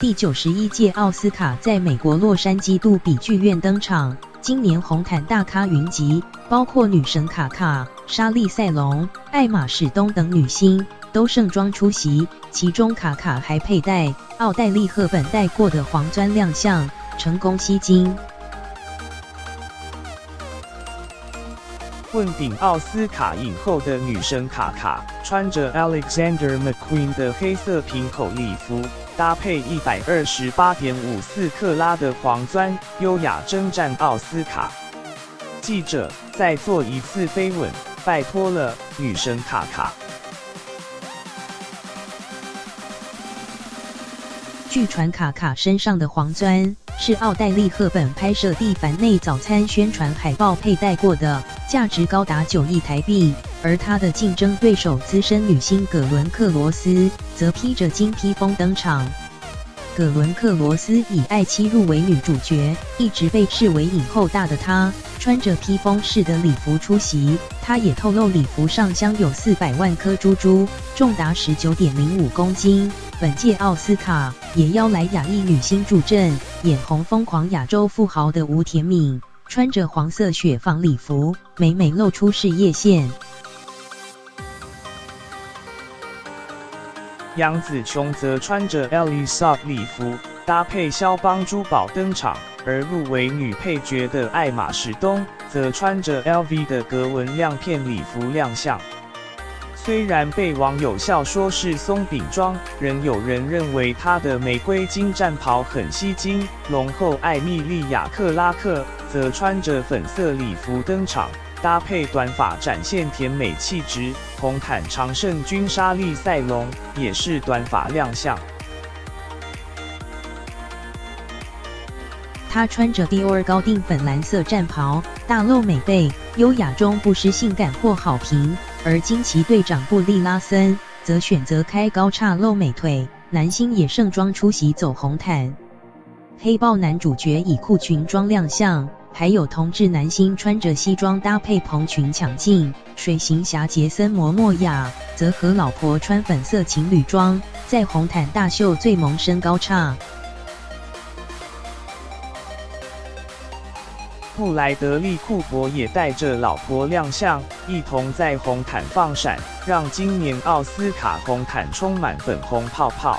第91届奥斯卡在美国洛杉矶杜比剧院登场。今年红毯大咖云集，包括女神卡卡、莎莉赛隆、艾玛史东等女星都盛装出席。其中卡卡还佩戴奥黛丽·赫本戴过的黄钻亮相，成功吸睛。问鼎奥斯卡影后的女神卡卡，穿着 Alexander McQueen 的黑色平口礼服，搭配128.54克拉的黄钻，优雅征战奥斯卡。记者再做一次飞吻，拜托了，女神卡卡。据传卡卡身上的黄钻是奥黛丽·赫本拍摄蒂凡内早餐宣传海报佩戴过的，价值高达9亿台币。而她的竞争对手资深女星葛伦·克罗斯则披着金披风登场。葛伦·克罗斯以爱妻入围女主角，一直被视为影后大的她，穿着披风式的礼服出席。她也透露礼服上镶有400万颗珠珠，重达19.05公斤。本届奥斯卡也邀来亚裔女星助阵，眼红疯狂亚洲富豪的吴甜敏，穿着黄色雪纺礼服，美美露出事业线。杨紫琼则穿着 Elisa 礼服，搭配肖邦珠宝登场，而入围女配角的艾玛史东则穿着 LV 的格纹亮片礼服亮相。虽然被网友笑说是松饼装，仍有人认为她的玫瑰金战袍很吸睛。龙后艾蜜莉亚·克拉克则穿着粉色礼服登场，搭配短发展现甜美气质。红毯常胜军莎莉赛隆也是短发亮相。她穿着 Dior 高定粉蓝色战袍，大露美背，优雅中不失性感获好评。而惊奇队长布利拉森则选择开高叉露美腿，男星也盛装出席走红毯。黑豹男主角以裤裙装亮相，还有同志男星穿着西装搭配蓬裙抢镜。水行侠杰森·摩莫亚则和老婆穿粉色情侣装，在红毯大秀最萌身高叉。布莱德利·库珀也带着老婆亮相，一同在红毯放闪，让今年奥斯卡红毯充满粉红泡泡。